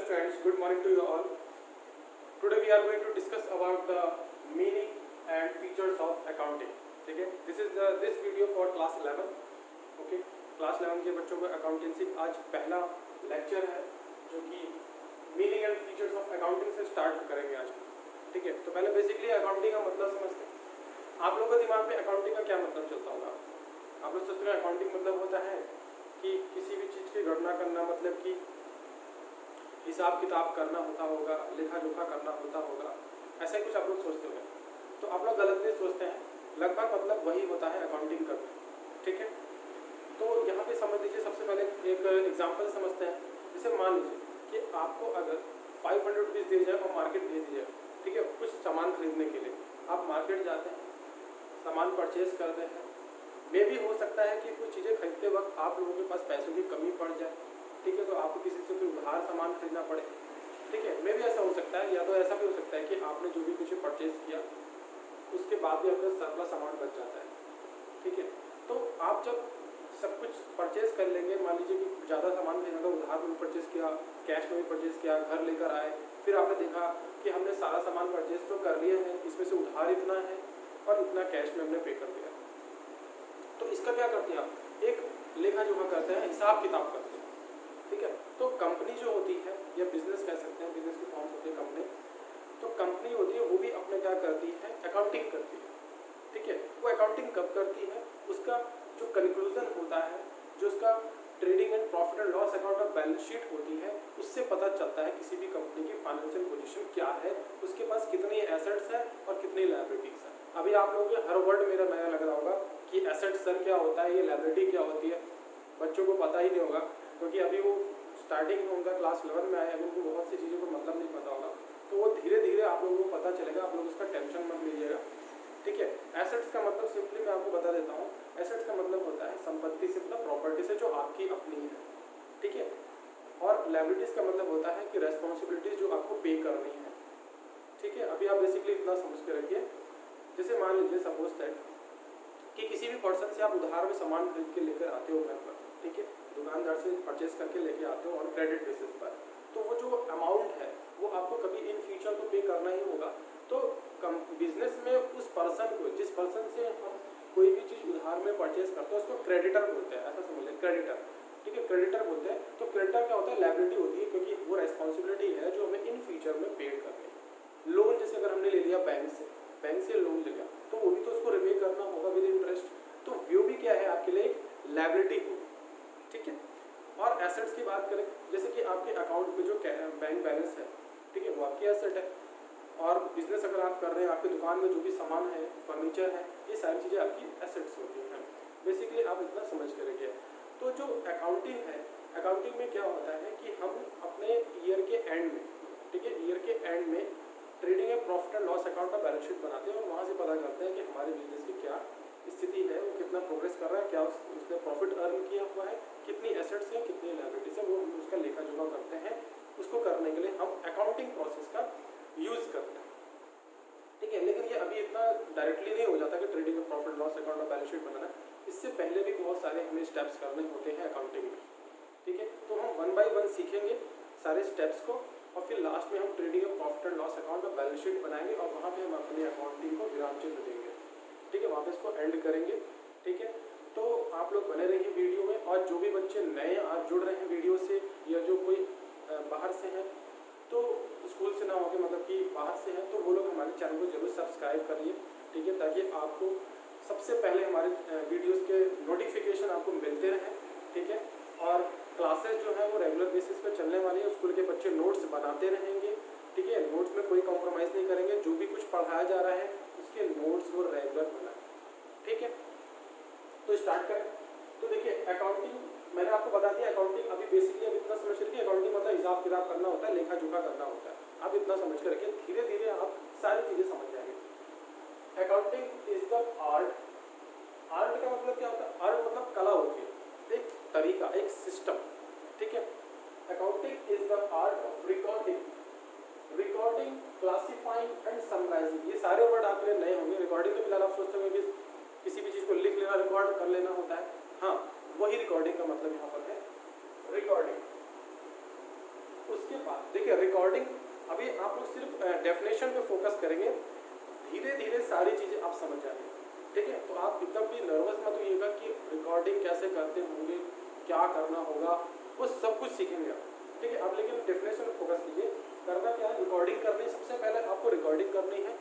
friends, good morning to you all. Today we are going to discuss about the meaning and features of accounting. ठीक है, this video for class 11. Okay, class 11 के बच्चों को accountancy आज पहला lecture है जो कि meaning and features of accounting से start करेंगे आज. ठीक है, तो पहले basically accounting का मतलब समझते हैं. आप लोगों के दिमाग में accounting का क्या मतलब चलता होगा? आप लोग सोचते हैं accounting मतलब होता है कि किसी भी चीज़ की गणना करना, मतलब कि हिसाब किताब करना होगा, लेखा जोखा करना होगा, ऐसा ही कुछ आप लोग सोचते होंगे. तो आप लोग गलत नहीं सोचते हैं, लगभग मतलब वही होता है अकाउंटिंग करना. ठीक है, तो यहाँ पे समझ लीजिए, सबसे पहले एक एग्जांपल समझते हैं. जैसे मान लीजिए कि आपको अगर 500 रुपीज़ दिए जाए और मार्केट भेज दिया, ठीक है, कुछ सामान खरीदने के लिए आप मार्केट जाते हैं, सामान परचेज करते हैं. मे भी हो सकता है कि कुछ चीज़ें खरीदते वक्त आप लोगों के पास पैसों की कमी पड़ जाए. ठीक है, तो आपको किसी से फिर उधार सामान खरीदना पड़े. ठीक है, मे भी ऐसा हो सकता है, या तो ऐसा भी हो सकता है कि आपने जो भी कुछ परचेज किया उसके बाद भी आपका सरप्लस सामान बच जाता है. ठीक है, तो आप जब सब कुछ परचेज कर लेंगे, मान लीजिए कि ज़्यादा सामान खरीदना था, उधार में भी परचेज किया, कैश में भी परचेज किया, घर लेकर आए, फिर आपने देखा कि हमने सारा सामान परचेज तो कर लिया है, इसमें से उधार इतना है और इतना कैश में हमने पे कर दिया. तो इसका क्या करते हैं आप? एक लेखा जोखा करते हैं, हिसाब किताब करते हैं. ठीक है, तो कंपनी जो होती है या बिजनेस कह सकते हैं, बिजनेस की फॉर्म होती है कंपनी. तो कंपनी होती है वो भी अपने क्या करती है, अकाउंटिंग करती है. ठीक है, वो अकाउंटिंग कब करती है? उसका जो कंक्लूजन होता है, जो उसका trading and profit and loss account of balance sheet होती है, उससे पता चलता है किसी भी कंपनी की फाइनेंशियल पोजीशन क्या है, उसके पास कितनी एसेट्स है और कितनी लायबिलिटीज है. अभी आप लोगों को हर वर्ड मेरा नया लग रहा होगा कि एसेट्स सर क्या होता है, ये लायबिलिटी क्या होती है. बच्चों को पता ही नहीं होगा क्योंकि अभी वो स्टार्टिंग में उनका क्लास 11 में आए, अभी उनको बहुत सी चीज़ों का मतलब नहीं पता होगा. तो वो धीरे धीरे आप लोगों को पता चलेगा, आप लोग उसका टेंशन मत लीजिएगा. ठीक है, एसेट्स का मतलब सिंपली मैं आपको बता देता हूँ. एसेट्स का मतलब होता है संपत्ति से, मतलब प्रॉपर्टी से जो आपकी अपनी है. ठीक है, और लायबिलिटीज़ का मतलब होता है कि रेस्पॉन्सिबिलिटीज जो आपको पे करनी है. ठीक है, अभी आप बेसिकली इतना समझ के रखिए. जैसे मान लीजिए सपोज दैट कि किसी भी पर्सन से आप उधार में सामान खरीद के लेकर आते हो घर पर. ठीक है, दुकानदार से परचेज करके लेके आते हो ऑन क्रेडिट बेसिस पर. तो वो जो अमाउंट है वो आपको कभी इन फ्यूचर तो पे करना ही होगा. तो बिजनेस में उस पर्सन को, जिस पर्सन से हम कोई भी चीज़ उधार में परचेज करते हैं, उसको क्रेडिटर बोलते हैं. ऐसा समझ लें, क्रेडिटर. ठीक है, क्रेडिटर बोलते हैं. तो क्रेडिटर क्या होता है? लायबिलिटी होती है, क्योंकि वो रेस्पॉन्सिबिलिटी है जो हमें इन फ्यूचर में पे करनी है. लोन जैसे अगर हमने ले लिया बैंक से लोन ले लिया, तो वो भी तो उसको रिपे करना होगा विद इंटरेस्ट. तो वो भी क्या है आपके लिए? एक लायबिलिटी होगी. ठीक है, और एसेट्स की बात करें, जैसे कि आपके अकाउंट में जो बैंक बैलेंस है, ठीक है, वो आपकी एसेट है. और बिजनेस अगर आप कर रहे हैं, आपकी दुकान में जो भी सामान है, फर्नीचर है, ये सारी चीज़ें आपकी एसेट्स होती हैं. बेसिकली आप इतना समझ कर रखिए. तो जो अकाउंटिंग है, अकाउंटिंग में क्या होता है कि हम अपने ईयर के एंड में, ठीक है, ईयर के एंड में trading and profit and loss account का बैलेंस शीट बनाते हैं और वहाँ से पता करते हैं कि हमारे बिजनेस की क्या स्थिति है, वो कितना प्रोग्रेस कर रहा है, क्या उसने प्रॉफिट अर्न किया हुआ है, कितनी एसेट्स है, कितनी लायबिलिटीज है, वो हम उसका लेखा जोखा करते हैं. उसको करने के लिए हम अकाउंटिंग प्रोसेस का यूज़ करते हैं. ठीक है, लेकिन ये अभी इतना डायरेक्टली नहीं हो जाता कि trading and profit loss account का बैलेंस शीट बनाना. इससे पहले भी बहुत सारे हमें स्टेप्स करने होते हैं अकाउंटिंग में. ठीक है, तो हम 1 बाय 1 सीखेंगे सारे स्टेप्स को, और फिर लास्ट में हम trading and profit and loss account का बैलेंस शीट बनाएंगे और वहाँ पे हम अपनी अकाउंटिंग को विराम चिन्ह देंगे. ठीक है, वहाँ पे इसको एंड करेंगे. ठीक है, तो आप लोग बने रहिए वीडियो में. और जो भी बच्चे नए आज जुड़ रहे हैं वीडियो से, या जो कोई बाहर से हैं, तो स्कूल से ना होकर मतलब कि बाहर से हैं, तो वो लोग हमारे चैनल को जरूर सब्सक्राइब करिए. ठीक है, ताकि आपको सबसे पहले हमारे वीडियोज़ के नोटिफिकेशन आपको मिलते रहें. ठीक है, और क्लासेस जो है वो रेगुलर बेसिस पे चलने वाली है. स्कूल के बच्चे नोट्स बनाते रहेंगे. ठीक है, नोट्स में कोई कॉम्प्रोमाइज़ नहीं करेंगे. जो भी कुछ पढ़ाया जा रहा है उसके नोट्स वो रेगुलर बनाएं. ठीक है, तो स्टार्ट करें. तो देखिए, अकाउंटिंग मैंने आपको बता दिया. अकाउंटिंग अभी बेसिकली अब इतना समझ रखिए, अकाउंटिंग मतलब हिसाब किताब करना होता है, लेखा जोखा करना होता है. आप इतना समझ कर रखिए, धीरे धीरे आप सारी चीज़ें समझ जाएंगे. Accounting is the art. Art का मतलब क्या होता है? आर्ट मतलब कला होती है, एक तरीका, एक सिस्टम. ठीक है, accounting is the art of recording, classifying and summarising. ये सारे वर्ड आपके लिए नए होंगे. रिकॉर्डिंग में फिलहाल आप सोचते होंगे कि किसी भी चीज़ को लिख लेना, रिकॉर्ड कर लेना होता है. हाँ, वही रिकॉर्डिंग का मतलब यहाँ पर है, रिकॉर्डिंग. उसके बाद देखिए रिकॉर्डिंग, अभी आप लोग सिर्फ डेफिनेशन पे फोकस करेंगे, धीरे धीरे सारी चीज़ें आप समझ जाएंगे, ठीक है। तो आप एकदम भी नर्वस मत होइएगा कि रिकॉर्डिंग कैसे करते होंगे, क्या करना होगा, वो सब कुछ सीखेंगे आप, ठीक है। आप लेकिन डेफिनेशन पे फोकस कीजिए। करना क्या है, रिकॉर्डिंग करनी है, सबसे पहले आपको रिकॉर्डिंग करनी है,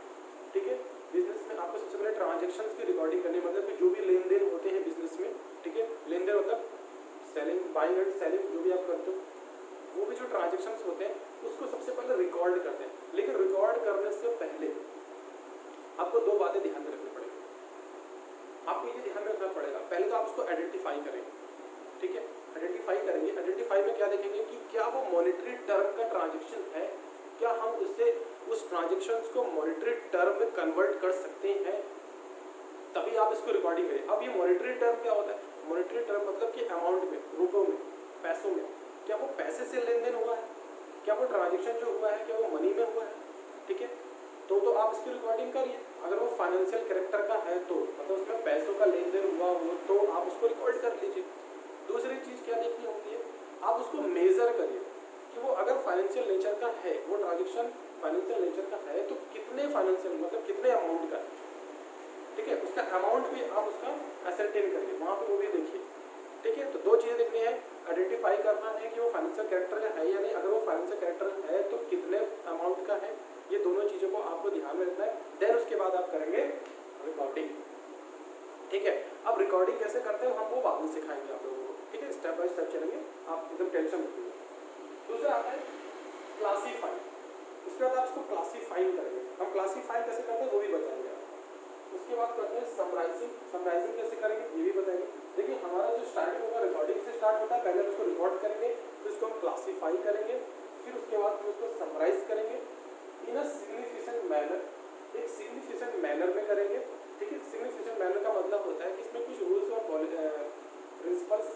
ठीक है। बिजनेस में आपको सबसे पहले ट्रांजेक्शन्स की रिकॉर्डिंग करनी है, मतलब कि जो भी लेन देन होते हैं बिजनेस में, ठीक है। लेन देन मतलब सेलिंग, बाइंग एंड सेलिंग, जो भी आप करते हो, वो भी जो ट्रांजेक्शन्स होते हैं उसको सबसे पहले रिकॉर्ड करते हैं। लेकिन रिकॉर्ड करने से पहले आपको दो बातें ध्यान में रखनी पड़ेगी। आपको ये ध्यान में रखना पड़ेगा, पहले तो आप उसको आइडेंटिफाई करेंगे, ठीक है। आइडेंटिफाई करेंगे, आइडेंटिफाई में क्या देखेंगे कि क्या वो मॉनेटरी टर्म का ट्रांजेक्शन है, क्या हम उससे उस ट्रांजेक्शन्स को मॉनेटरी टर्म में कन्वर्ट कर सकते हैं, तभी आप इसको रिकॉर्डिंग करें। अब ये मॉनेटरी टर्म क्या होता है, मॉनेटरी टर्म मतलब कि अमाउंट में, रुपयों में, पैसों में, क्या वो पैसे से लेन देन हुआ है, क्या वो ट्रांजेक्शन जो हुआ है क्या वो मनी में हुआ है, ठीक है। तो आप इसकी रिकॉर्डिंग करिए। अगर वो फाइनेंशियल कैरेक्टर का है तो मतलब उसमें पैसों का लेन देन हुआ हो तो आप उसको रिकॉर्ड कर लीजिए। दूसरी चीज़ क्या देखनी होती है, आप उसको मेजर करिए कि वो अगर फाइनेंशियल नेचर का है, वो ट्रांजेक्शन फाइनेंशियल नेचर का है तो कितने फाइनेंशियल मतलब कितने अमाउंट का है, ठीक है। उसका अमाउंट भी आप उसका असरटेन करिए, वहाँ पर वो भी देखिए, ठीक है। तो दो चीज़ें देखनी है, आइडेंटिफाई करना है कि वो फाइनेंशियल कैरेक्टर का है या नहीं, अगर वो फाइनेंशियल कैरेक्टर है तो कितने अमाउंट का है, ये दोनों चीज़ों को आपको ध्यान में रखना है। देन उसके बाद आप करेंगे रिकॉर्डिंग, ठीक है। अब रिकॉर्डिंग कैसे करते हैं हम वो बाद में सिखाएंगे आप लोगों को, ठीक है। स्टेप बाय स्टेप चलेंगे, आप एकदम टेंशन मत लीजिए। दूसरा आता है क्लासीफाई, उसके बाद आप इसको क्लासीफाइंग करेंगे। हम क्लासीफाई कैसे करते हैं वो भी बताएंगे आपको। उसके बाद करते हैं समराइजिंग, समराइजिंग कैसे करेंगे ये भी बताएंगे। देखिए हमारा जो स्टार्टिंग होगा रिकॉर्डिंग से स्टार्ट होता है, पहले उसको रिकॉर्ड करेंगे, फिर उसको हम क्लासीफाई करेंगे, फिर उसके बाद फिर उसको समराइज करेंगे इन अ सिग्निफिकेंट मैनर, एक सिग्निफिकेंट मैनर में करेंगे, ठीक है। सिग्निफिकेंट मैनर का मतलब होता है कि इसमें कुछ रूल्स और प्रिंसिपल्स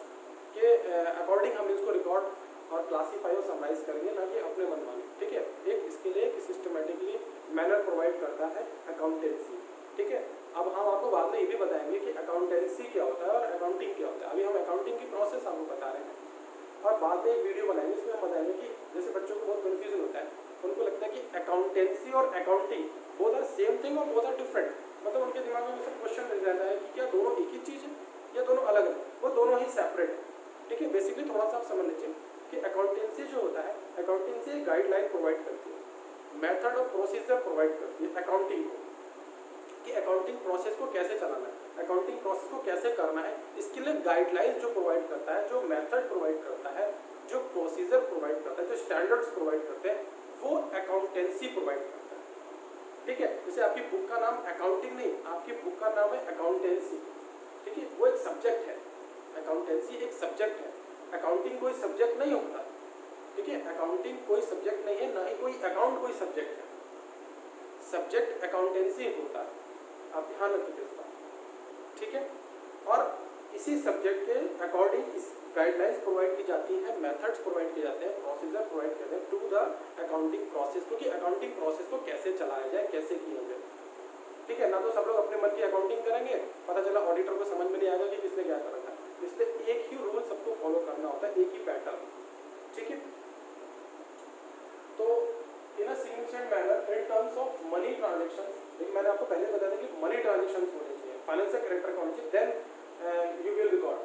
के अकॉर्डिंग हम इसको रिकॉर्ड और क्लासीफाई और समराइज करेंगे, ना कि अपने मनमाने, ठीक है। एक इसके लिए एक सिस्टमेटिकली मैनर प्रोवाइड करता है अकाउंटेंसी, ठीक है। अब हम आपको बाद में ये भी बताएंगे कि अकाउंटेंसी क्या होता है और अकाउंटिंग क्या होता है। अभी हम अकाउंटिंग की प्रोसेस आपको बता रहे हैं और बाद में एक वीडियो बनाएंगे इसमें हम बताएंगे कि जैसे बच्चों को बहुत कन्फ्यूजन होता है, उनको लगता है कि अकाउंटेंसी और accounting both are same thing और बोथ आर डिफरेंट, मतलब उनके दिमाग में सब क्वेश्चन मिल जाता है कि क्या दोनों एक ही चीज़ है या दोनों अलग है, वो दोनों ही सेपरेट है, ठीक है। बेसिकली थोड़ा सा आप समझ लीजिए कि अकाउंटेंसी जो होता है, अकाउंटेंसी एक गाइडलाइन प्रोवाइड करती है, मेथड और प्रोसीजर प्रोवाइड करती है अकाउंटिंग को, कि अकाउंटिंग प्रोसेस को कैसे चलाना है, अकाउंटिंग प्रोसेस को कैसे करना है, इसके लिए गाइडलाइंस जो प्रोवाइड करता है, जो मेथड प्रोवाइड करता है, जो प्रोसीजर प्रोवाइड करता है, जो स्टैंडर्ड्स प्रोवाइड करते हैं, वो अकाउंटेंसी प्रोवाइड करता है, ठीक है। जैसे आपकी बुक का नाम अकाउंटिंग नहीं, आपकी बुक का नाम है अकाउंटेंसी, ठीक है। वो एक सब्जेक्ट है, अकाउंटेंसी एक सब्जेक्ट है, अकाउंटिंग कोई सब्जेक्ट नहीं होता, ठीक है। अकाउंटिंग कोई सब्जेक्ट नहीं है, ना ही कोई अकाउंट कोई सब्जेक्ट है, सब्जेक्ट अकाउंटेंसी होता है, आप ध्यान रखिए इस बात, ठीक है। और इसी सब्जेक्ट के अकॉर्डिंग इस गाइडलाइंस प्रोवाइड की जाती है, मेथड्स प्रोवाइड किए जाते हैं, प्रोसीजर प्रोवाइड किए जाते हैं टू द अकाउंटिंग प्रोसेस, क्योंकि अकाउंटिंग प्रोसेस को कैसे चलाया जाए, कैसे किया जाए, ठीक है ना। तो सब लोग अपने मन की अकाउंटिंग करेंगे, पता चला ऑडिटर को समझ में नहीं आएगा कि किसने क्या करा था, इसलिए एक ही रूल सबको फॉलो करना होता है, एक ही पैटर्न, ठीक है। तो in a significant manner in terms of money transactions, लेकिन मैंने आपको पहले बताया था कि मनी ट्रांजेक्शंस होने चाहिए, फाइनेंशियल कैरेक्टर का होना चाहिए, then you will record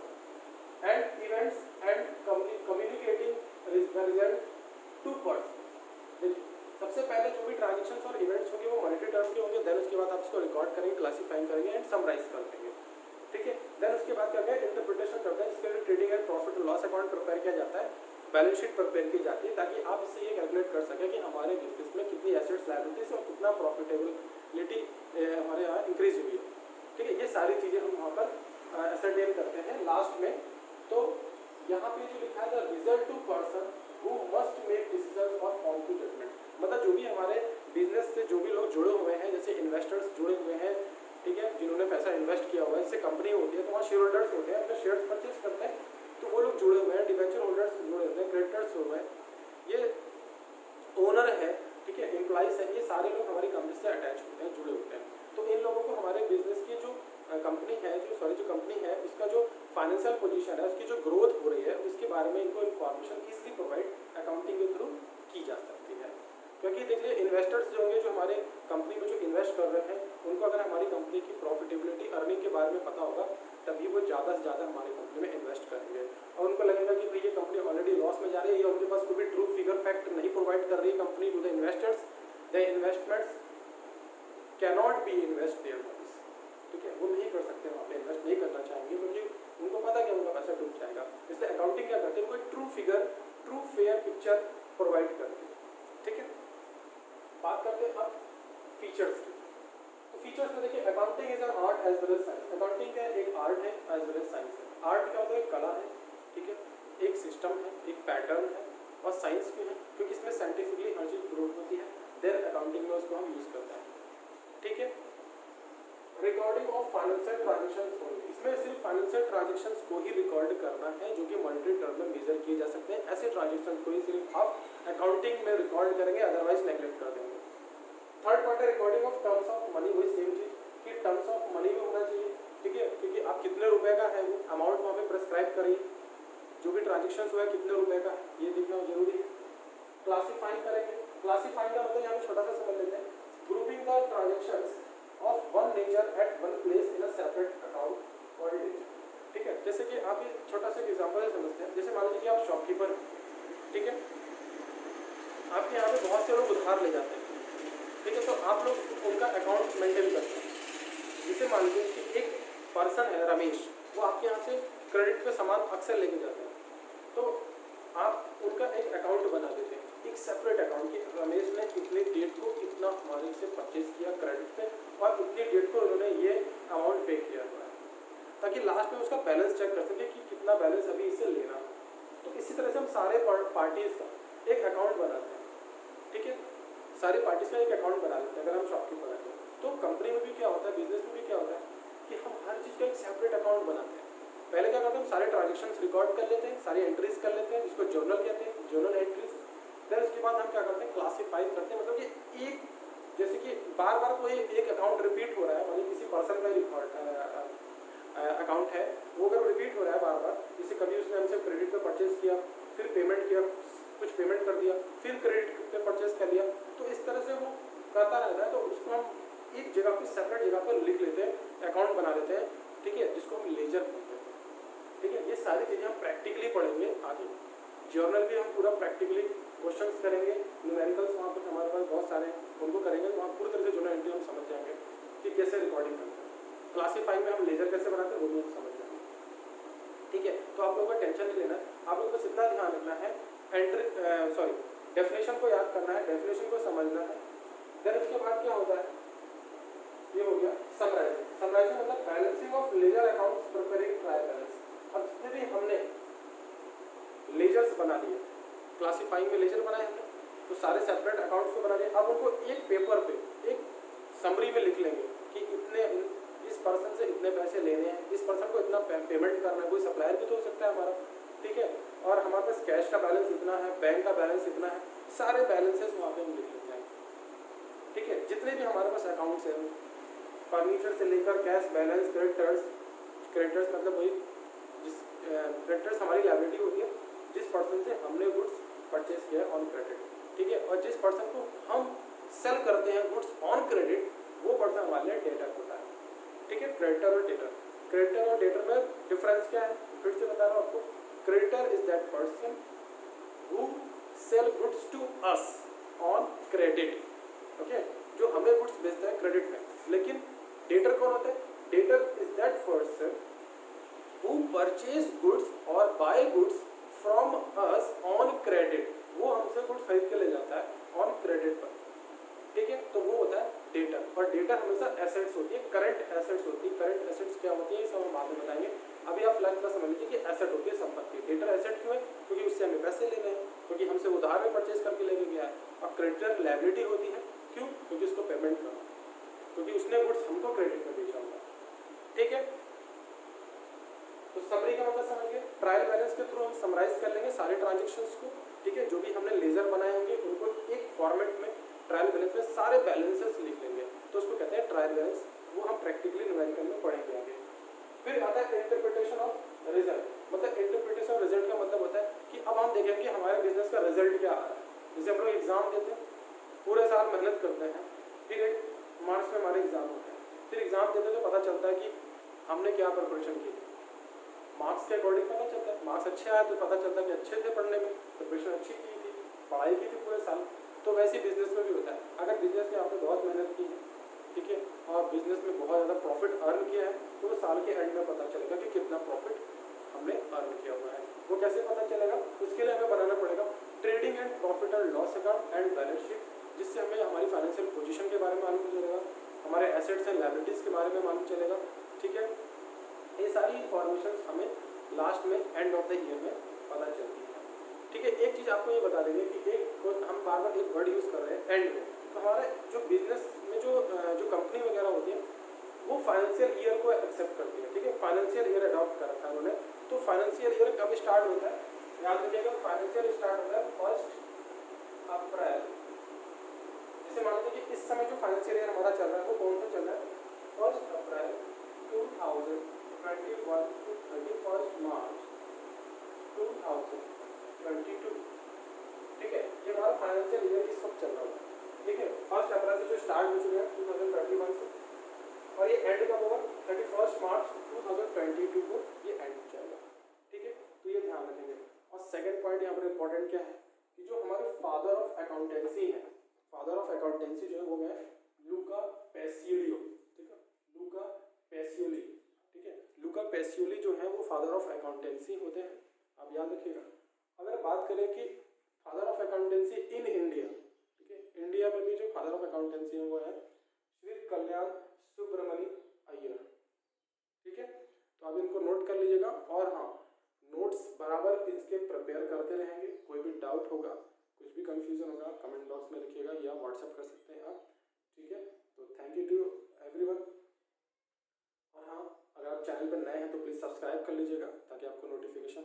and events and communicating the result to person. देखिए सबसे पहले जो भी ट्रांजेक्शंस और इवेंट्स होंगे वो मॉनेटरी टर्म के होंगे, देन उसके बाद आप इसको रिकॉर्ड करेंगे, क्लासीफाइंग करेंगे एंड समराइज कर देंगे, ठीक है। देन उसके बाद क्या है, इंटरप्रिटेशन करते हैं, जिसके लिए trading and profit and loss account prepare किया जाता है, बैलेंस शीट प्रिपेयर की जाती है, ताकि आप इससे ये कैलकुलेट कर सकें कि हमारे बिजनेस में कितनी एसेट्स लायबिलिटीज और कितना प्रॉफिटेबिलिटी हमारे यहाँ इंक्रीज हुई है, ठीक है। ये सारी चीज़ें हम वहाँ पर असरटेन करते हैं लास्ट में। तो यहाँ पे जो लिखा है the result to person who must make decision और फॉर्म टू जजमेंट, मतलब जो भी हमारे बिजनेस से जो भी लोग जुड़े हुए हैं, जैसे इन्वेस्टर्स जुड़े हुए हैं, ठीक है, जिन्होंने पैसा इन्वेस्ट किया हुआ है, इससे कंपनी होती है तो वहाँ शेयर होल्डर्स होते हैं, अपने शेयर्स परचेज करते हैं, तो वो लोग जुड़े हुए हैं, डिबेंचर होल्डर्स जुड़े हुए हैं, क्रेडिटर्स हुए हैं, ये ओनर है, ठीक है, एम्प्लॉइज है, ये सारे लोग हमारी कंपनी से अटैच होते हैं, जुड़े होते हैं। तो इन लोगों को हमारे बिजनेस की जो कंपनी है, जो कंपनी है उसका जो फाइनेंशियल पोजीशन है, उसकी जो ग्रोथ हो रही है, उसके बारे में इनको इन्फॉर्मेशन ईजिली प्रोवाइड अकाउंटिंग के थ्रू की जा सकती है। लीजिए इन्वेस्टर्स जो होंगे, जो हमारे कंपनी में जो इन्वेस्ट कर रहे हैं, उनको अगर हमारी कंपनी की प्रॉफिटेबिलिटी अर्निंग के बारे में पता होगा, तभी वो ज़्यादा से ज़्यादा हमारी कंपनी में इन्वेस्ट करेंगे। और उनको लगेगा कि भाई ये कंपनी ऑलरेडी लॉस में जा रही है, या उनके पास कोई भी ट्रू फिगर फैक्ट नहीं प्रोवाइड कर रही है company to the investors, the investments cannot be invest their moneys. ठीक है, वो नहीं कर सकते, वहाँ पे इन्वेस्ट नहीं करना चाहेंगे, क्योंकि उनको पता है कि उनका पैसा डूब जाएगा। इसलिए अकाउंटिंग क्या करते हैं, कोई true figure, true fair picture provide करते हैं। ठीक है, बात करते हैं अब फीचर्स की। तो फीचर्स में देखिए, accounting is an art as well as science. Accounting का एक आर्ट है एज वेल एज साइंस है। आर्ट क्या होता है, कला है, ठीक है, एक सिस्टम है, एक पैटर्न है, और साइंस भी है, क्योंकि इसमें साइंटिफिकली हर चीज़ प्रूव होती है, देन अकाउंटिंग में उसको हम यूज़ करते हैं। ठीक है, recording of financial transactions only, इसमें सिर्फ फाइनेंशियल ट्रांजेक्शंस को ही रिकॉर्ड करना है, जो कि मॉनेटरी टर्म में मेजर किए जा सकते हैं। ऐसे ट्रांजेक्शंस को ही सिर्फ आप अकाउंटिंग में रिकॉर्ड करेंगे, अदरवाइज नेग्लेक्ट कर देंगे। थर्ड पॉइंट है recording of terms of money, वही सेम चीज कि टर्म्स ऑफ मनी भी होना चाहिए। ठीक है, क्योंकि आप कितने रुपए का है वो अमाउंट वहाँ पे प्रेस्क्राइब करिए, जो भी ट्रांजेक्शन हुआ है कितने रुपए का ये देखना जरूरी है। क्लासीफाइंग करेंगे, क्लासीफाइंग का मतलब यहाँ पे छोटा सा समझ लेते हैं, grouping the transactions of one nature eight one place in a separate account और लेजर। ठीक है, जैसे कि आप ये छोटा सा एग्जांपल समझते हैं, जैसे मान लीजिए कि आप शॉपकीपर हैं, ठीक है, आपके यहाँ पे बहुत से लोग उधार ले जाते हैं, ठीक है, तो आप लोग उनका अकाउंट मेंटेन करते हैं। जैसे मान लीजिए कि एक पर्सन है रमेश, वो आपके यहाँ से क्रेडिट पे सामान अक्सर लेके जाते हैं, तो आप उनका एक अकाउंट बना देते हैं, एक सेपरेट अकाउंट कि रमेश ने इतनी डेट को इतना हमारे से परचेज किया क्रेडिट पे, और इतनी डेट को उन्होंने ये अमाउंट पे किया हुआ है, ताकि लास्ट में उसका बैलेंस चेक कर सके कि कितना बैलेंस अभी इसे लेना है। तो इसी तरह से हम सारे पार्टीज का एक अकाउंट बनाते हैं। ठीक है, सारी पार्टीज का एक अकाउंट बना लेते हैं अगर हम शॉपकीपर हैं। तो कंपनी में भी क्या होता है, बिजनेस में भी क्या होता है कि हम हर चीज़ का एक सेपरेट अकाउंट बनाते हैं। पहले क्या करते हैं, हम सारे ट्रांजेक्शन्स रिकॉर्ड कर लेते हैं, सारी एंट्रीज कर लेते हैं, जिसको जर्नल कहते हैं, जर्नल एंट्रीज। फिर उसके बाद हम क्या करते हैं, क्लासीफाई करते हैं, मतलब कि एक जैसे कि बार बार कोई एक अकाउंट रिपीट हो रहा है, मतलब किसी पर्सन का रिकॉर्ड अकाउंट है, वो अगर रिपीट हो रहा है बार बार, जैसे कभी उसने हमसे क्रेडिट पे परचेज किया, फिर पेमेंट किया, कुछ पेमेंट कर दिया, फिर क्रेडिट पे परचेज कर लिया, तो इस तरह से वो करता रहता है। तो उसको हम एक जगह पे सेपरेट जगह पर लिख लेते हैं, अकाउंट बना लेते हैं। ठीक है, जिसको हम लेजर बोलते हैं। ठीक है, ये सारी चीज़ें हम प्रैक्टिकली पढ़ेंगे आगे। जर्नल भी हम पूरा प्रैक्टिकली क्वेश्चंस करेंगे, न्यूमेरिकल्स वहाँ पर हमारे पास बहुत सारे उनको करेंगे, वहाँ पूरी तरह से जर्नल एंट्री हम समझ जाएंगे कि कैसे रिकॉर्डिंग करते हैं। क्लासीफाइंग में हम लेजर कैसे बनाते हैं वो भी हम समझ जाएंगे। ठीक है, तो आप लोगों को टेंशन नहीं लेना है, आप लोगों को बस इतना ध्यान रखना है, डेफिनेशन को याद करना है, डेफिनेशन को समझना है। देन उसके बाद क्या होता है, ये हो गया समराइजिंग। समराइजिंग मतलब balancing of ledger accounts, preparing trial balance. अब जितने भी हमने लेजर्स बना लिए, क्लासीफाइंग में लेजर बनाए हमने, तो सारे सेपरेट अकाउंट्स को बना लिए। अब उनको एक पेपर पे एक समरी में लिख लेंगे कि इतने इस पर्सन से इतने पैसे लेने हैं, इस पर्सन को इतना पेमेंट करना है, कोई सप्लायर भी तो हो सकता है हमारा। ठीक है, और हमारे पास कैश का बैलेंस इतना है, बैंक का बैलेंस इतना है, सारे बैलेंसेस वहाँ पे हम लिख लेते हैं। ठीक है, जितने भी हमारे पास अकाउंट्स हैं, फर्नीचर से लेकर कैश बैलेंस, क्रेडिटर्स मतलब वही जिस क्रेडिटर्स हमारी लायबिलिटी होती है, जिस पर्सन से हमने गुड्स परचेज किया ऑन क्रेडिट। ठीक है, और जिस पर्सन को हम सेल करते हैं गुड्स ऑन क्रेडिट, वो पर्सन हमारे लिए डेटर होता है। ठीक है, क्रेडिटर और डेटर। क्रेडिटर और डेटर में डिफरेंस क्या है, फिर से बता रहा हूँ आपको। Creditor is that person who sell goods to us on credit. Okay, जो हमें गुड्स बेचता है क्रेडिट में। लेकिन डेटर कौन होता है, debtor is that person who purchase goods और buy goods from us on credit. वो हमसे गुड्स खरीद के ले जाता है ऑन क्रेडिट पर। ठीक है, तो वो होता है डेटर। और डेटर हमेशा एसेट्स होती है, करंट एसेट्स होती है। करंट एसेट्स क्या होती है ये सब हम बाद में बताएंगे। अभी आप फिलहाल समझ लीजिए कि एसेट होती है संपत्ति। डेटर एसेट क्यों है, क्योंकि उससे हमें पैसे लेने हैं, क्योंकि हमसे उधार में परचेज करके लेके गया है। और क्रेडिटर लायबिलिटी होती है, क्यों, क्योंकि उसको पेमेंट करना, क्योंकि उसने गुड्स हमको क्रेडिट में बेचा होगा। ठीक है, तो समरी का मतलब समझ गए। ट्रायल बैलेंस के थ्रू हम समराइज कर लेंगे सारे ट्रांजेक्शन्स को। ठीक है, जो भी हमने लेजर बनाए होंगे उनको एक फॉर्मेट में ट्रायल बैलेंस में सारे बैलेंसेस लिख लेंगे, तो उसको कहते हैं ट्रायल बैलेंस। वो हम प्रैक्टिकली न्यूमेरिकल में पढ़ेंगे आगे। फिर आता है इंटरप्रिटेशन ऑफ रिजल्ट। मतलब इंटरप्रिटेशन ऑफ रिजल्ट का मतलब होता है कि अब हम देखेंगे हमारे बिजनेस का रिजल्ट क्या आ रहा है। जैसे हम लोग एग्जाम देते हैं, पूरे साल मेहनत करते हैं, फिर एक मार्च में हमारे एग्ज़ाम होते हैं, फिर एग्ज़ाम देते तो पता चलता है कि हमने क्या प्रिपरेशन की, मार्क्स के अकॉर्डिंग पता चलता है। मार्क्स अच्छे आए तो पता चलता है कि अच्छे थे पढ़ने में, प्रिपरेशन अच्छी की थी, पढ़ाई की थी पूरे साल। तो वैसे ही बिजनेस में भी होता है। अगर बिजनेस में आपने बहुत मेहनत की है, ठीक है, और बिजनेस में बहुत ज़्यादा प्रॉफिट अर्न किया है, तो वो साल के एंड में पता चलेगा कि कितना प्रॉफिट हमने अर्न किया हुआ है। वो कैसे पता चलेगा? उसके लिए हमें बनाना पड़ेगा trading and profit and loss account and balance sheet, जिससे हमें हमारी फाइनेंशियल पोजीशन के बारे में मालूम चलेगा, हमारे एसेट्स एंड लायबिलिटीज़ के बारे में मालूम चलेगा। ठीक है, ये सारी इंफॉर्मेशन हमें लास्ट में एंड ऑफ द ईयर में पता चलती है। ठीक है, एक चीज़ आपको ये बता देंगे कि हम बार बार एक वर्ड यूज़ कर रहे हैं एंड में, तो हमारे जो बिजनेस में जो कंपनी वगैरह होती है वो फाइनेंशियल ईयर को एक्सेप्ट करती है। ठीक है, फाइनेंशियल ईयर अडॉप्ट कर रखा है उन्होंने। तो फाइनेंशियल ईयर कब स्टार्ट होता है? याद रखिएगा, फाइनेंशियल स्टार्ट होता है 1 अप्रैल। जैसे मान लीजिए कि इस समय जो फाइनेंशियल ईयर हमारा चल रहा है वो कौन सा चल रहा है? 1 अप्रैल 2021 टू 31 मार्च 2022। ठीक है, ये हमारा फाइनेंशियल ईयर इस वक्त चल रहा है। ठीक है, 1 अप्रैल से जो स्टार्ट हो चुके हैं 2021 से, और ये एंड कब होगा? 31 मार्च 2022 को ये एंड जाएगा। ठीक है, तो ये ध्यान रखेंगे। और सेकंड पॉइंट यहाँ पर इंपॉर्टेंट क्या है कि जो हमारे फादर ऑफ अकाउंटेंसी है, फादर ऑफ अकाउंटेंसी जो है वो है लूका पैसियोली। ठीक है, लूका पैसियोली। ठीक है, लूका पैसियोली जो है वो फादर ऑफ अकाउंटेंसी होते हैं, आप याद रखिएगा। अगर बात करें कि father of accountancy in India, ठीक है, इंडिया में भी जो फादर ऑफ अकाउंटेंसी है वो है श्री कल्याण सुब्रमण्य अय्यर। ठीक है, तो आप इनको नोट कर लीजिएगा। और हाँ, नोट्स बराबर इसके प्रिपेयर करते रहेंगे। कोई भी डाउट होगा, कुछ भी कंफ्यूजन होगा, कमेंट बॉक्स में लिखिएगा या व्हाट्सएप कर सकते हैं आप। ठीक है, तो थैंक यू टू एवरीवन। और हाँ, अगर आप चैनल पर नए हैं तो प्लीज़ सब्सक्राइब कर लीजिएगा ताकि आपको नोटिफिकेशन